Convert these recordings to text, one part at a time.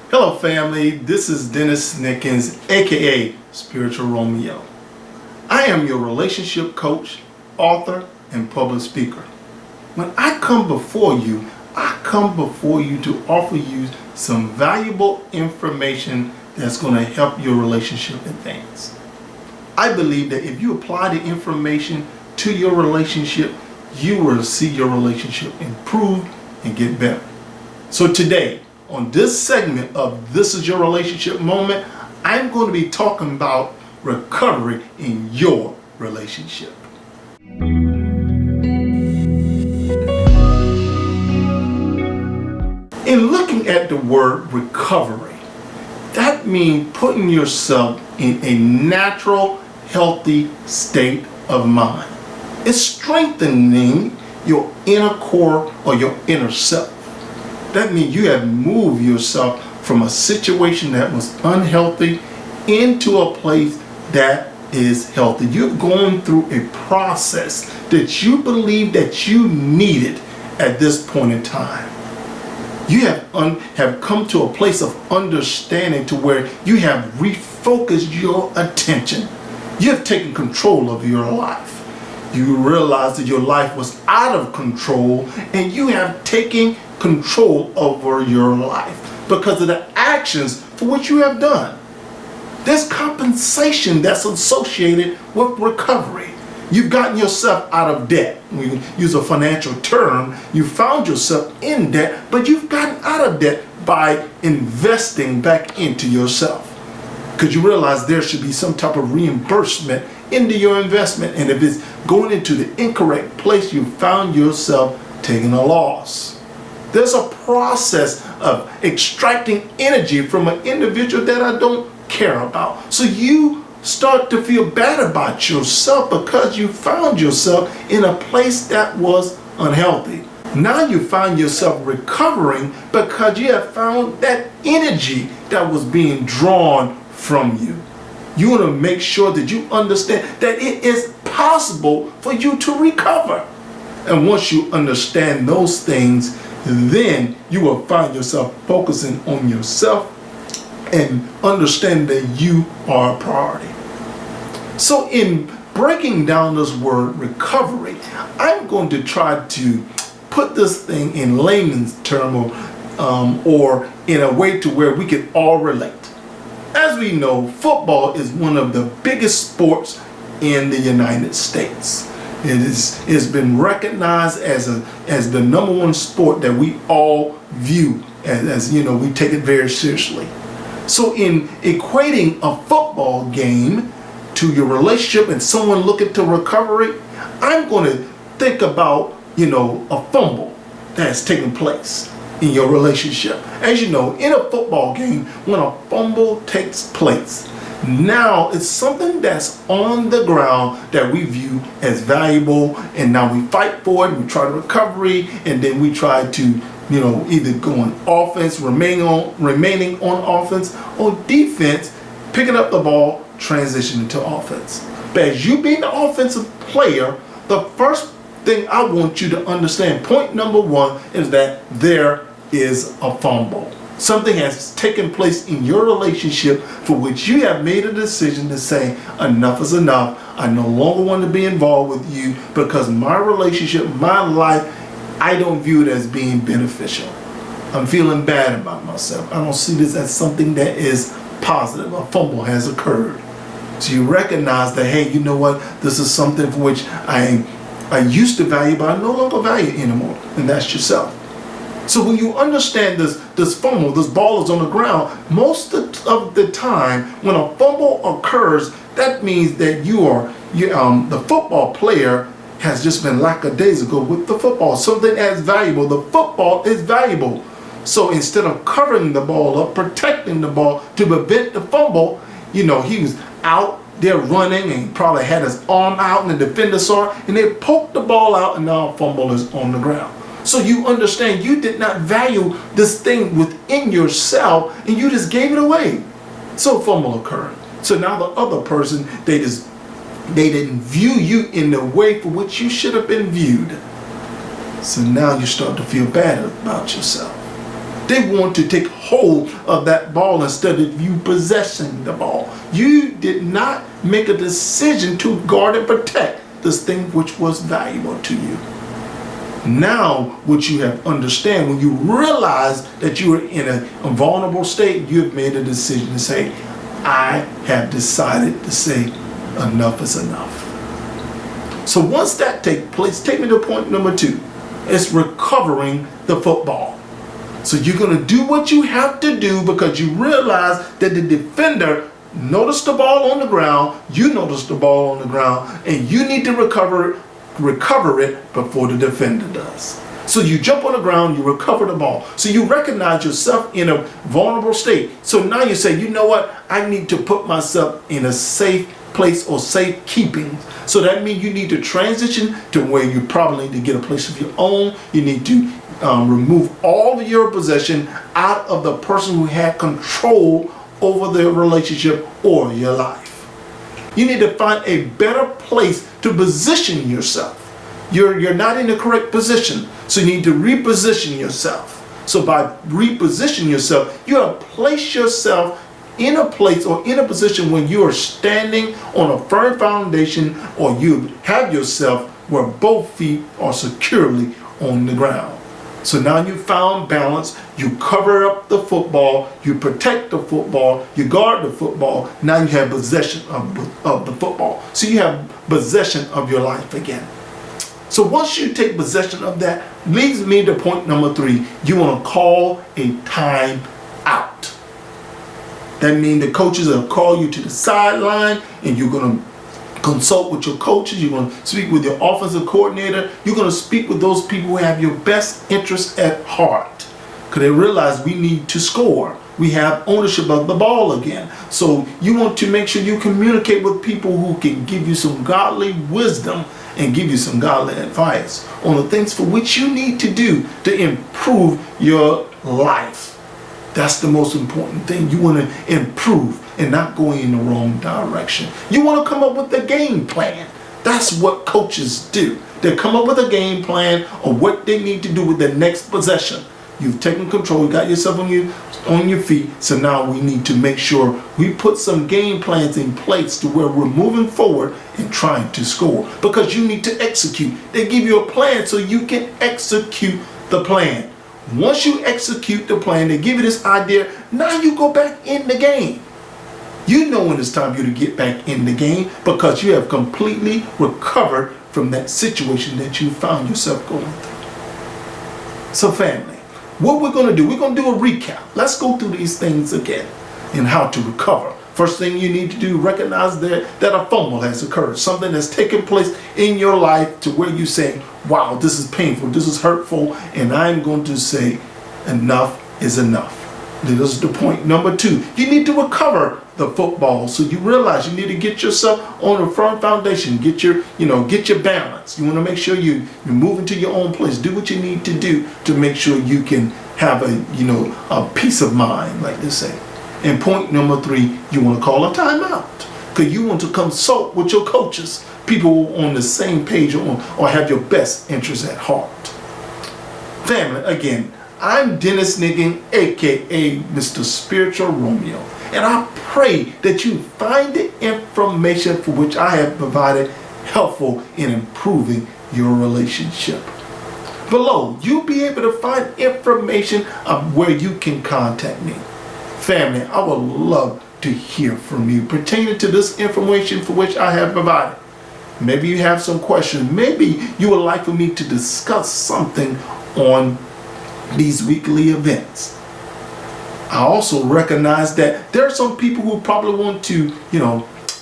Hello family, this is Nickens AKA Spiritual Romeo. I am your relationship coach, author, and public speaker. When I come before you to offer you some valuable information that's going to help your relationship and things. I believe that if you apply the information to your relationship, you will see your relationship improve and get better. So today, on this segment of This Is Your Relationship Moment, I'm going to be talking about recovery in your relationship. In looking at the word recovery, that means putting yourself in a natural, healthy state of mind. It's strengthening your inner core or your inner self. That means you have moved yourself from a situation that was unhealthy into a place that is healthy. You've gone through a process that you believe that you needed at this point in time. You have come to a place of understanding to where you have refocused your attention. You have taken control of your life. You realize that your life was out of control and you have taken control over your life because of the actions for which you have done. There's compensation that's associated with recovery. You've gotten yourself out of debt. We use a financial term. You found yourself in debt, but you've gotten out of debt by investing back into yourself. Because you realize there should be some type of reimbursement into your investment. And if it's going into the incorrect place, you found yourself taking a loss. There's a process of extracting energy from an individual that I don't care about. So you start to feel bad about yourself because you found yourself in a place that was unhealthy. Now you find yourself recovering because you have found that energy that was being drawn from you. You want to make sure that you understand that it is possible for you to recover. And once you understand those things, then you will find yourself focusing on yourself and understand that you are a priority. So in breaking down this word recovery, I'm going to try to put this thing in layman's term or in a way to where we can all relate. As we know, football is one of the biggest sports in the United States. It's been recognized as the number one sport that we all view as you know, we take it very seriously. So in equating a football game to your relationship and someone looking to recovery, I'm going to think about, a fumble that's taking place in your relationship. As you know, in a football game, when a fumble takes place, now it's something that's on the ground that we view as valuable, and now we fight for it, we try to recovery, and then we try to either go on offense, remaining on offense, or defense, picking up the ball, transitioning to offense. But as you being the offensive player, the first thing I want you to understand, point number one, is that there is a fumble. Something has taken place in your relationship for which you have made a decision to say, enough is enough. I no longer want to be involved with you because my relationship, my life, I don't view it as being beneficial. I'm feeling bad about myself. I don't see this as something that is positive. A fumble has occurred. So you recognize that, hey, you know what? This is something for which I used to value, but I no longer value anymore. And that's yourself. So when you understand this fumble, this ball is on the ground, most of the time when a fumble occurs, that means that the football player has just been lackadaisical with the football. Something as valuable, the football is valuable. So instead of covering the ball up, protecting the ball to prevent the fumble, he was out there running and probably had his arm out and the defender saw it and they poked the ball out and now a fumble is on the ground. So you understand you did not value this thing within yourself and you just gave it away. So a fumble occurred. So now the other person, they just They didn't view you in the way for which you should have been viewed. So now you start to feel bad about yourself. They want to take hold of that ball instead of you possessing the ball. You did not make a decision to guard and protect this thing which was valuable to you. Now, what you have understand, when you realize that you are in a vulnerable state, you have made a decision to say, I have decided to say, enough is enough. So once that takes place, take me to point number 2. It's recovering the football. So you're going to do what you have to do because you realize that the defender noticed the ball on the ground, you noticed the ball on the ground, and you need to recover it before the defender does. So you jump on the ground, you recover the ball. So you recognize yourself in a vulnerable state. So now you say, you know what? I need to put myself in a safe place or safe keeping. So that means you need to transition to where you probably need to get a place of your own. You need to remove all of your possession out of the person who had control over their relationship or your life. You need to find a better place to position yourself. You're not in the correct position, so you need to reposition yourself. So by repositioning yourself, you have placed yourself in a place or in a position when you are standing on a firm foundation, or you have yourself where both feet are securely on the ground. So now you found balance, you cover up the football, you protect the football, you guard the football, now you have possession of the football. So you have possession of your life again. So once you take possession of that, leads me to point number 3. You want to call a time out. That means the coaches will call you to the sideline and you're going to consult with your coaches, you're going to speak with your offensive coordinator, you're going to speak with those people who have your best interests at heart. Because they realize we need to score. We have ownership of the ball again. So you want to make sure you communicate with people who can give you some godly wisdom and give you some godly advice on the things for which you need to do to improve your life. That's the most important thing. You want to improve and not going in the wrong direction. You want to come up with a game plan. That's what coaches do. They come up with a game plan of what they need to do with the next possession. You've taken control, you got yourself on your feet, so now we need to make sure we put some game plans in place to where we're moving forward and trying to score. Because you need to execute. They give you a plan so you can execute the plan. Once you execute the plan, they give you this idea, now you go back in the game. You know when it's time for you to get back in the game because you have completely recovered from that situation that you found yourself going through. So family, what we're going to do, we're going to do a recap. Let's go through these things again and how to recover. First thing you need to do, recognize that a fumble has occurred. Something that's taken place in your life to where you say, wow, this is painful, this is hurtful, and I'm going to say enough is enough. This is the point number 2. You need to recover the football. So you realize you need to get yourself on a firm foundation, get your balance. You want to make sure you move into your own place. Do what you need to do to make sure you can have a peace of mind, like they say. And point number 3, you want to call a timeout because you want to consult with your coaches, people on the same page or have your best interests at heart. Family, again, I'm Nickens AKA Mr. Spiritual Romeo, and I pray that you find the information for which I have provided helpful in improving your relationship. Below, you'll be able to find information of where you can contact me. Family, I would love to hear from you pertaining to this information for which I have provided. Maybe you have some questions. Maybe you would like for me to discuss something on these weekly events. I also recognize that there are some people who probably want to,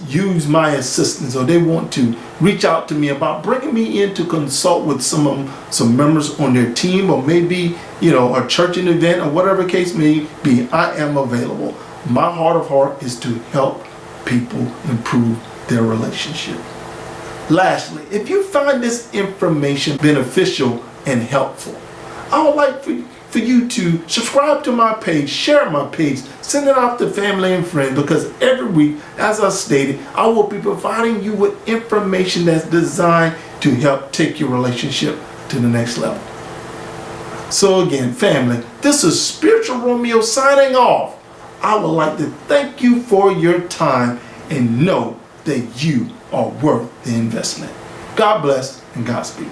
use my assistance, or they want to reach out to me about bringing me in to consult with some members on their team, or maybe, a churching event or whatever case may be. I am available. My heart of heart is to help people improve their relationship. Lastly, if you find this information beneficial and helpful, I would like for for you to subscribe to my page, share my page, send it out to family and friends, because every week, as I stated, I will be providing you with information that's designed to help take your relationship to the next level. So again, family, this is Spiritual Romeo signing off. I would like to thank you for your time and know that you are worth the investment. God bless and Godspeed.